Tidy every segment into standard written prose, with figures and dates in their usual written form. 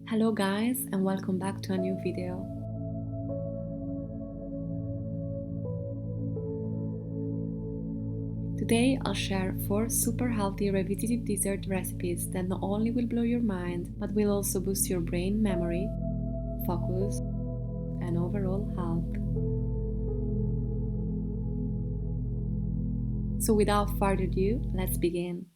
Hello guys and welcome back to a new video. Today I'll share 4 super healthy revisited dessert recipes that not only will blow your mind but will also boost your brain memory, focus and overall health. So without further ado, let's begin.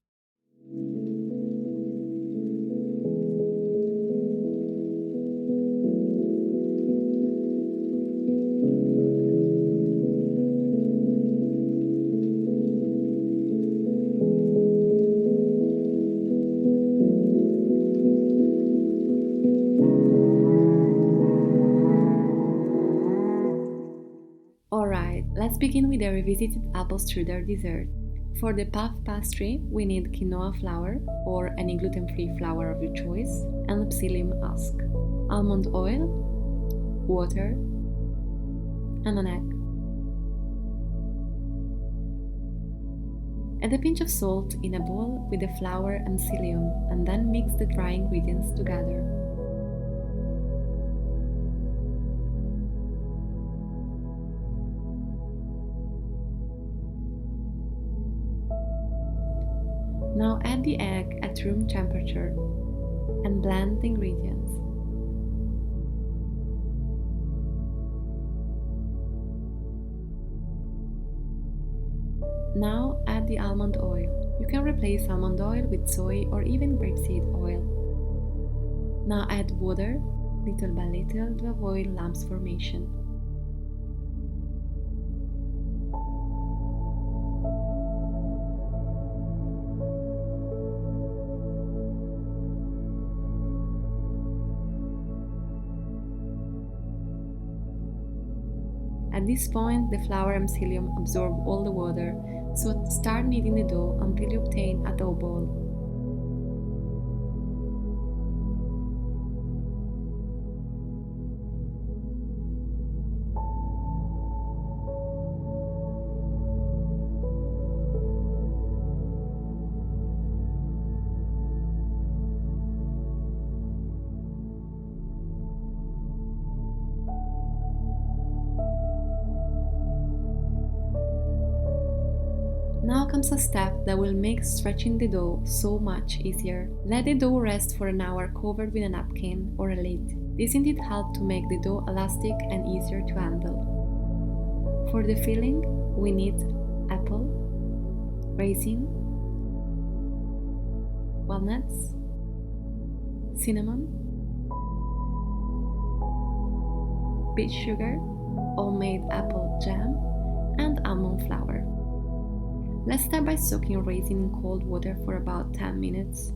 Alright, let's begin with the revisited apple strudel dessert. For the puff pastry, we need quinoa flour or any gluten-free flour of your choice and psyllium husk, almond oil, water, and an egg. Add a pinch of salt in a bowl with the flour and psyllium and then mix the dry ingredients together. Now add the egg at room temperature and blend the ingredients. Now add the almond oil. You can replace almond oil with soy or even grapeseed oil. Now add water, little by little, to avoid lumps formation. At this point, the flour and psyllium absorb all the water, so start kneading the dough until you obtain a dough ball. Now comes a step that will make stretching the dough so much easier. Let the dough rest for an hour covered with a napkin or a lid. This indeed helps to make the dough elastic and easier to handle. For the filling, we need apple, raisin, walnuts, cinnamon, beet sugar, homemade apple jam, and almond flour. Let's start by soaking raisins in cold water for about 10 minutes.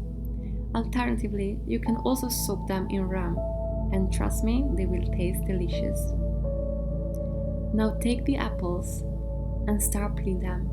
Alternatively, you can also soak them in rum, and trust me, they will taste delicious. Now take the apples and start peeling them.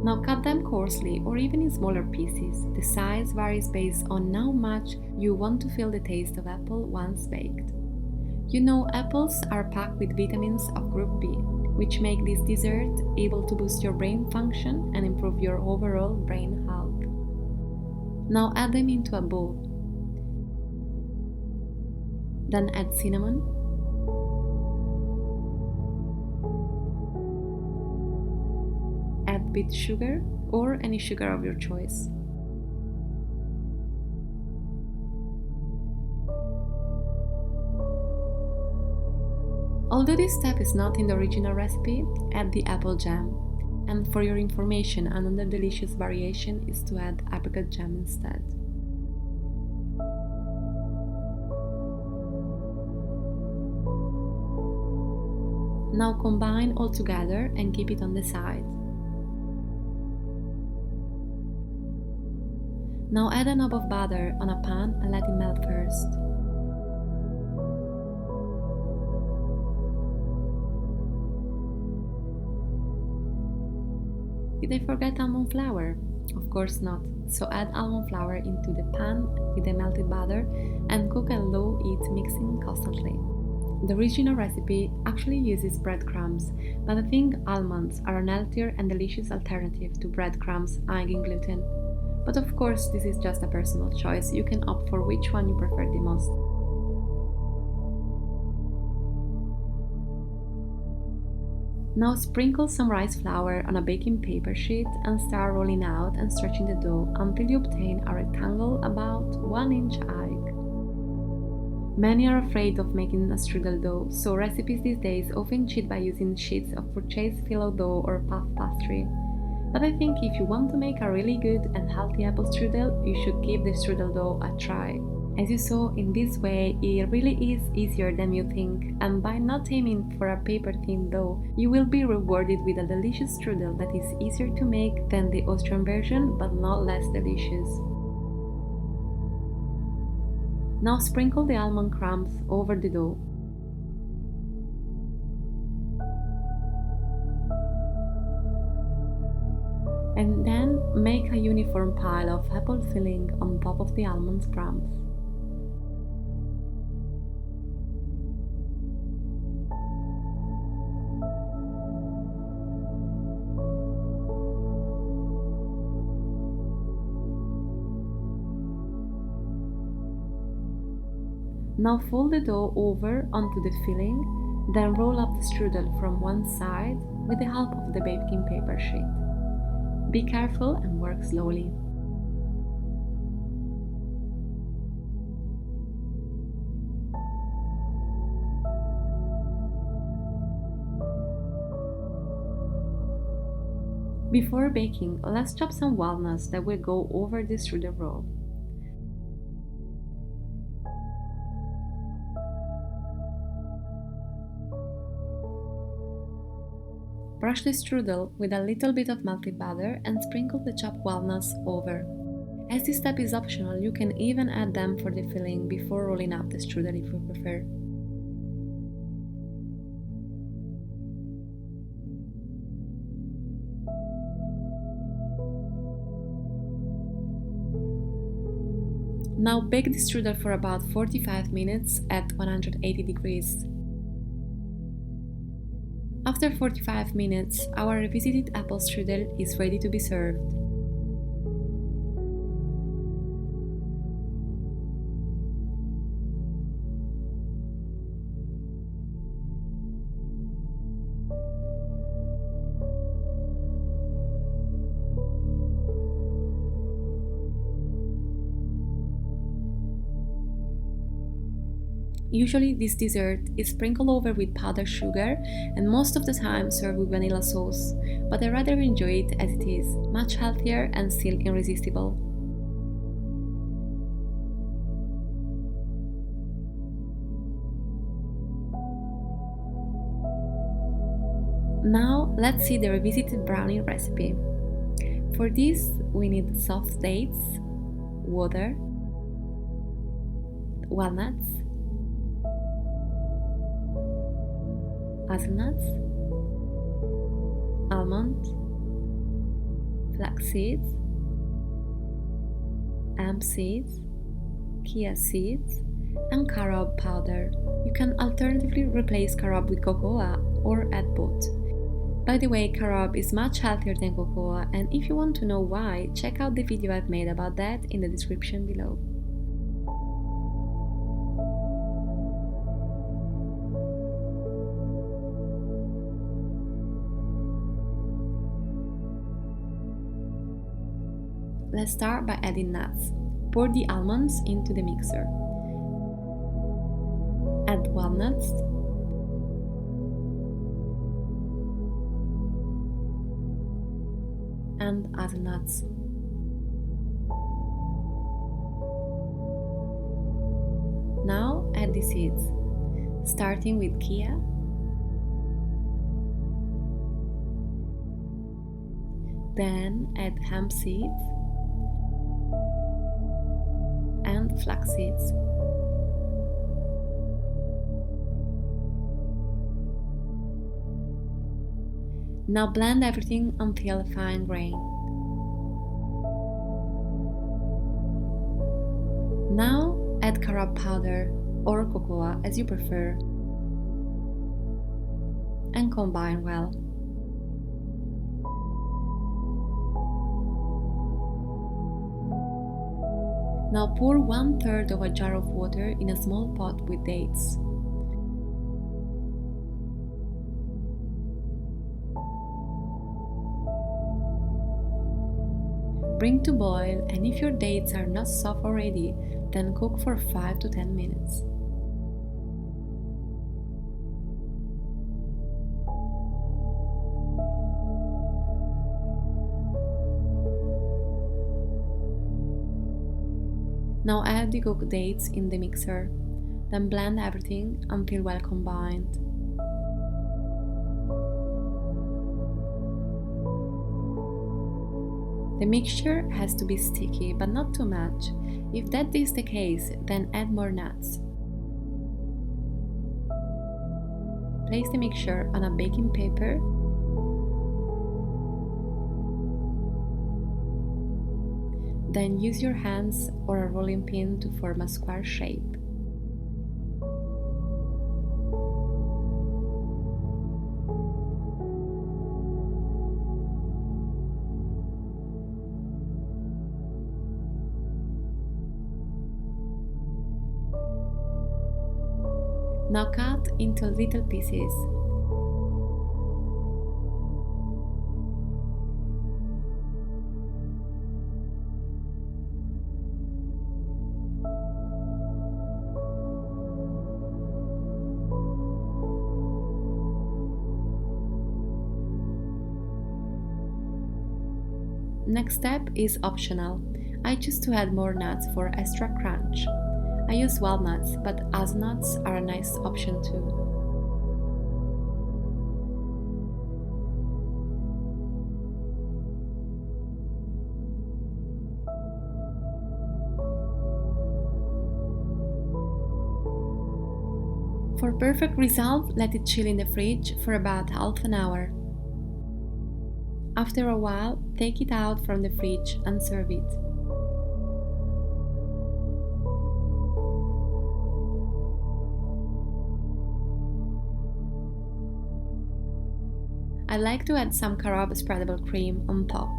Now cut them coarsely or even in smaller pieces. The size varies based on how much you want to feel the taste of apple once baked. You know, apples are packed with vitamins of group B, which make this dessert able to boost your brain function and improve your overall brain health. Now add them into a bowl. Then add cinnamon, add beet sugar or any sugar of your choice. Although this step is not in the original recipe, add the apple jam. And for your information, another delicious variation is to add apricot jam instead. Now combine all together and keep it on the side. Now add a knob of butter on a pan and let it melt first. Did I forget almond flour? Of course not. So add almond flour into the pan with the melted butter and cook at low heat, mixing constantly. The original recipe actually uses breadcrumbs, but I think almonds are an healthier and delicious alternative to breadcrumbs high in gluten. But of course, this is just a personal choice. You can opt for which one you prefer the most. Now sprinkle some rice flour on a baking paper sheet and start rolling out and stretching the dough until you obtain a rectangle about 1 inch high. Many are afraid of making a strudel dough, so recipes these days often cheat by using sheets of purchased phyllo dough or puff pastry. But I think if you want to make a really good and healthy apple strudel, you should give the strudel dough a try. As you saw, in this way, it really is easier than you think, and by not aiming for a paper-thin dough, you will be rewarded with a delicious strudel that is easier to make than the Austrian version, but not less delicious. Now sprinkle the almond crumbs over the dough. And then make a uniform pile of apple filling on top of the almond crumbs. Now fold the dough over onto the filling, then roll up the strudel from one side with the help of the baking paper sheet. Be careful and work slowly. Before baking, let's chop some walnuts that will go over the strudel roll. Brush the strudel with a little bit of melted butter and sprinkle the chopped walnuts over. As this step is optional, you can even add them for the filling before rolling out the strudel if you prefer. Now bake the strudel for about 45 minutes at 180 degrees. After 45 minutes, our revisited apple strudel is ready to be served. Usually this dessert is sprinkled over with powdered sugar and most of the time served with vanilla sauce, but I rather enjoy it as it is, much healthier and still irresistible. Now let's see the revisited brownie recipe. For this we need soft dates, water, walnuts, hazelnuts, almond, flax seeds, hemp seeds, chia seeds, and carob powder. You can alternatively replace carob with cocoa or add both. By the way, carob is much healthier than cocoa, and if you want to know why, check out the video I've made about that in the description below. Let's start by adding nuts. Pour the almonds into the mixer. Add walnuts, and hazelnuts. Now add the seeds, starting with chia, then add hemp seeds and flax seeds. Now blend everything until fine grain. Now add carob powder or cocoa as you prefer and combine well. Now pour 1/3 of a jar of water in a small pot with dates. Bring to boil, and if your dates are not soft already, then cook for 5 to 10 minutes. Now add the cooked dates in the mixer, then blend everything until well combined. The mixture has to be sticky, but not too much. If that is the case, then add more nuts. Place the mixture on a baking paper. Then use your hands or a rolling pin to form a square shape. Now cut into little pieces. Next step is optional. I choose to add more nuts for extra crunch. I use walnuts, but hazelnuts are a nice option too. For perfect result, let it chill in the fridge for about half an hour. After a while, take it out from the fridge and serve it. I like to add some carob spreadable cream on top,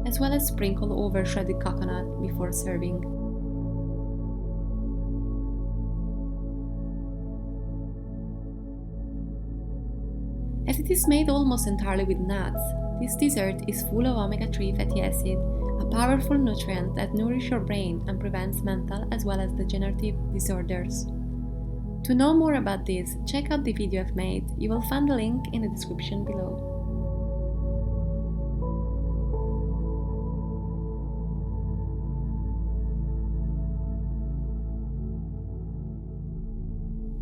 as well as sprinkle over shredded coconut before serving. As it is made almost entirely with nuts, this dessert is full of omega-3 fatty acid, a powerful nutrient that nourishes your brain and prevents mental as well as degenerative disorders. To know more about this, check out the video I've made. You will find the link in the description below.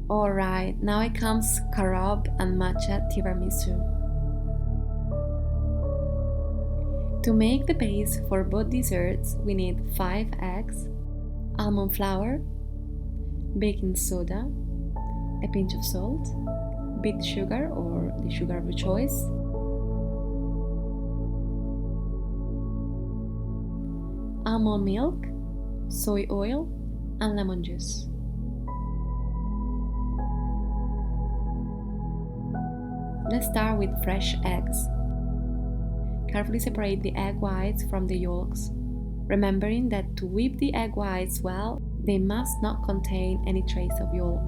Alright, now it comes carob and matcha tiramisu. To make the base for both desserts, we need 5 eggs, almond flour, baking soda, a pinch of salt, beet sugar or the sugar of your choice, almond milk, soy oil, and lemon juice. Let's start with fresh eggs. Carefully separate the egg whites from the yolks, remembering that to whip the egg whites well, they must not contain any trace of yolk.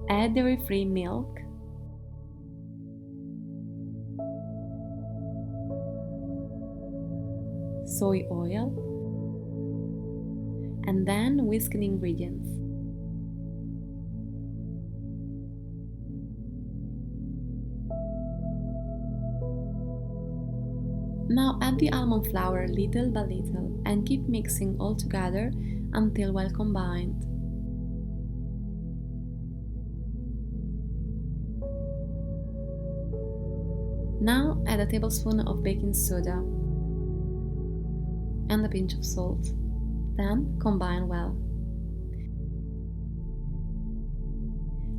Add dairy-free milk, soy oil, and then whisk the ingredients. Now add the almond flour little by little and keep mixing all together until well combined. Now add a tablespoon of baking soda and a pinch of salt. Then combine well.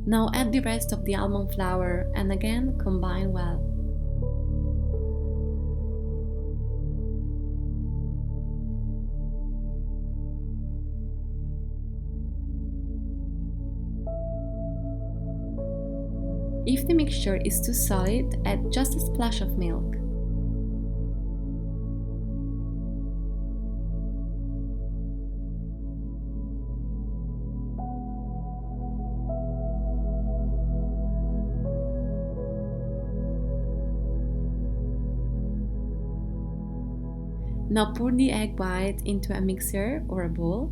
Now add the rest of the almond flour and again combine well. If the mixture is too solid, add just a splash of milk. Now pour the egg white into a mixer or a bowl.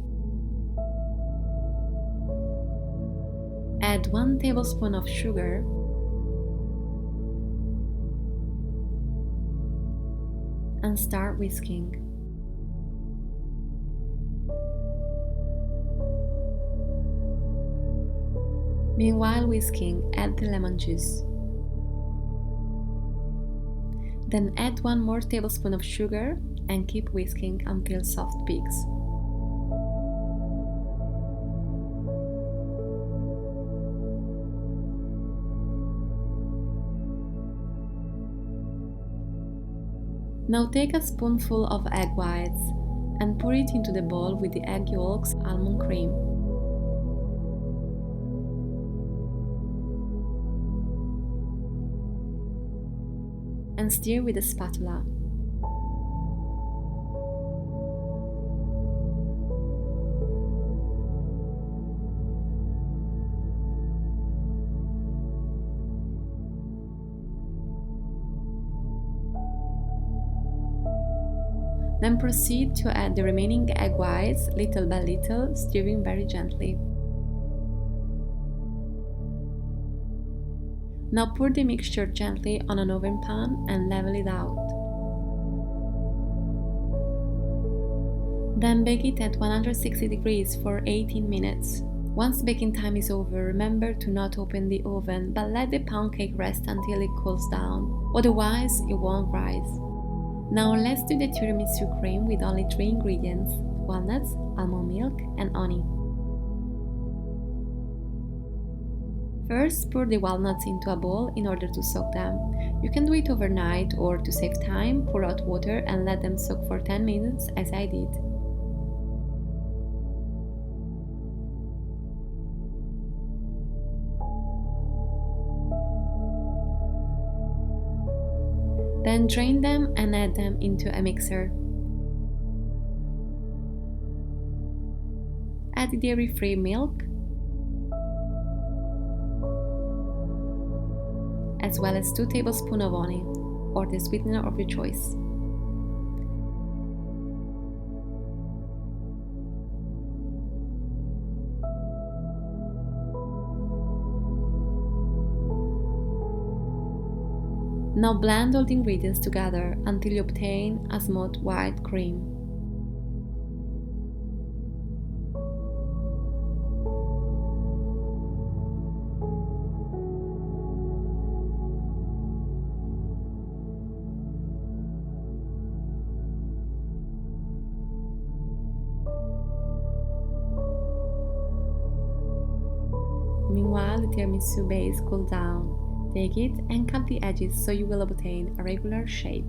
Add 1 tablespoon of sugar and start whisking. Meanwhile whisking, add the lemon juice. Then add 1 more tablespoon of sugar and keep whisking until soft peaks. Now take a spoonful of egg whites and pour it into the bowl with the egg yolks, almond cream. And stir with a spatula. Then proceed to add the remaining egg whites little by little, stirring very gently. Now pour the mixture gently on an oven pan and level it out. Then bake it at 160 degrees for 18 minutes. Once baking time is over, remember to not open the oven, but let the pound cake rest until it cools down, otherwise it won't rise. Now let's do the tiramisu cream with only 3 ingredients: walnuts, almond milk, and honey. First, pour the walnuts into a bowl in order to soak them. You can do it overnight, or to save time, pour hot water and let them soak for 10 minutes as I did. Then drain them and add them into a mixer. Add dairy-free milk, as well as 2 tablespoons of honey, or the sweetener of your choice. Now blend all the ingredients together until you obtain a smooth white cream. Meanwhile, the tiramisu base cools down. Take it and cut the edges so you will obtain a regular shape.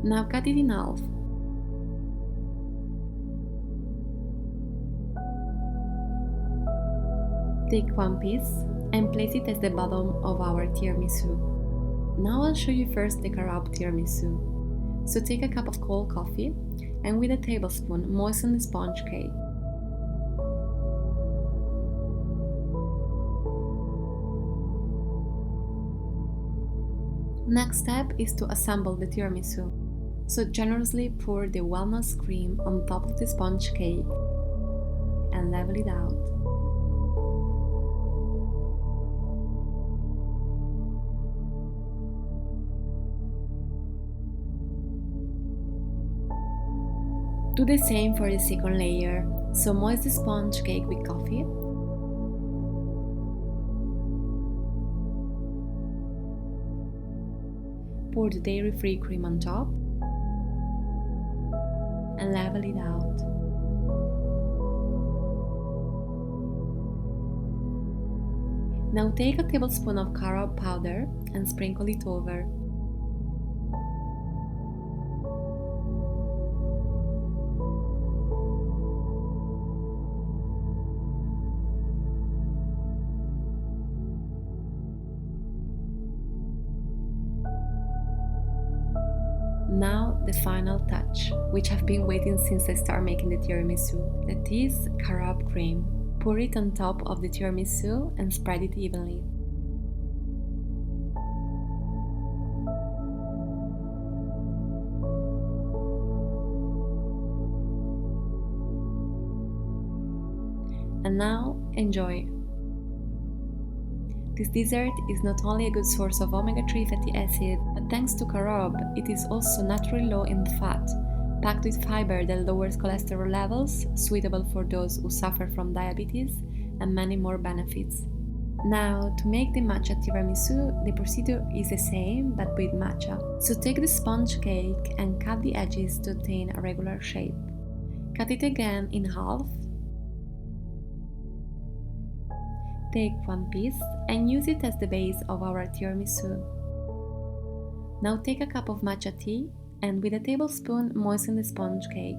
Now cut it in half. Take one piece and place it as the bottom of our tiramisu. Now I'll show you first the Carob Tiramisu. So take a cup of cold coffee and with a tablespoon moisten the sponge cake. Next step is to assemble the tiramisu. So generously pour the walnut cream on top of the sponge cake and level it out. Do the same for the second layer. So moist the sponge cake with coffee. Pour the dairy-free cream on top and level it out. Now take a tablespoon of carob powder and sprinkle it over. Now the final touch, which I've been waiting since I started making the tiramisu, that is carob cream. Pour it on top of the tiramisu and spread it evenly. And now enjoy! This dessert is not only a good source of omega-3 fatty acid, but thanks to carob, it is also naturally low in fat, packed with fiber that lowers cholesterol levels, suitable for those who suffer from diabetes, and many more benefits. Now, to make the matcha tiramisu, the procedure is the same but with matcha. So take the sponge cake and cut the edges to obtain a regular shape. Cut it again in half. Take one piece and use it as the base of our tiramisu. Now take a cup of matcha tea and with a tablespoon moisten the sponge cake.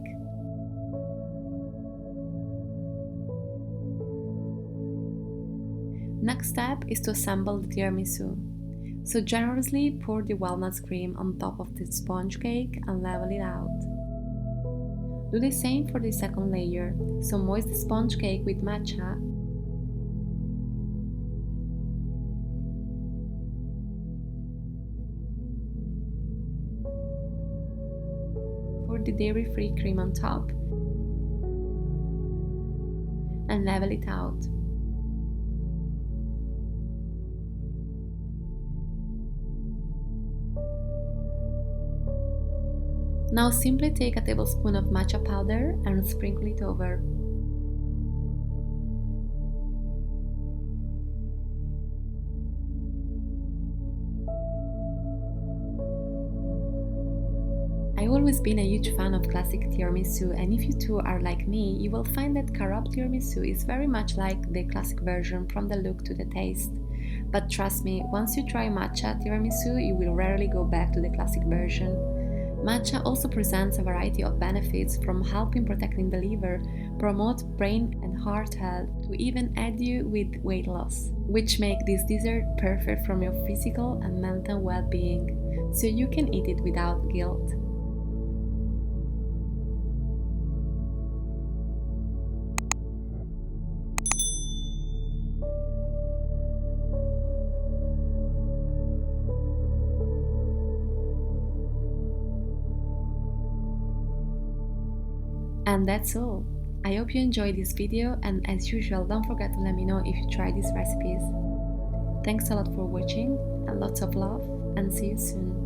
Next step is to assemble the tiramisu. So generously pour the walnuts cream on top of the sponge cake and level it out. Do the same for the second layer. So moist the sponge cake with matcha . Pour the dairy-free cream on top and level it out. Now simply take a tablespoon of matcha powder and sprinkle it over. I've always been a huge fan of classic tiramisu, and if you too are like me, you will find that Carob Tiramisu is very much like the classic version from the look to the taste. But trust me, once you try Matcha Tiramisu, you will rarely go back to the classic version. Matcha also presents a variety of benefits, from helping protecting the liver, promote brain and heart health, to even aid you with weight loss, which make this dessert perfect from your physical and mental well-being, so you can eat it without guilt. And that's all. I hope you enjoyed this video, and as usual, don't forget to let me know if you try these recipes. Thanks a lot for watching, and lots of love, and see you soon.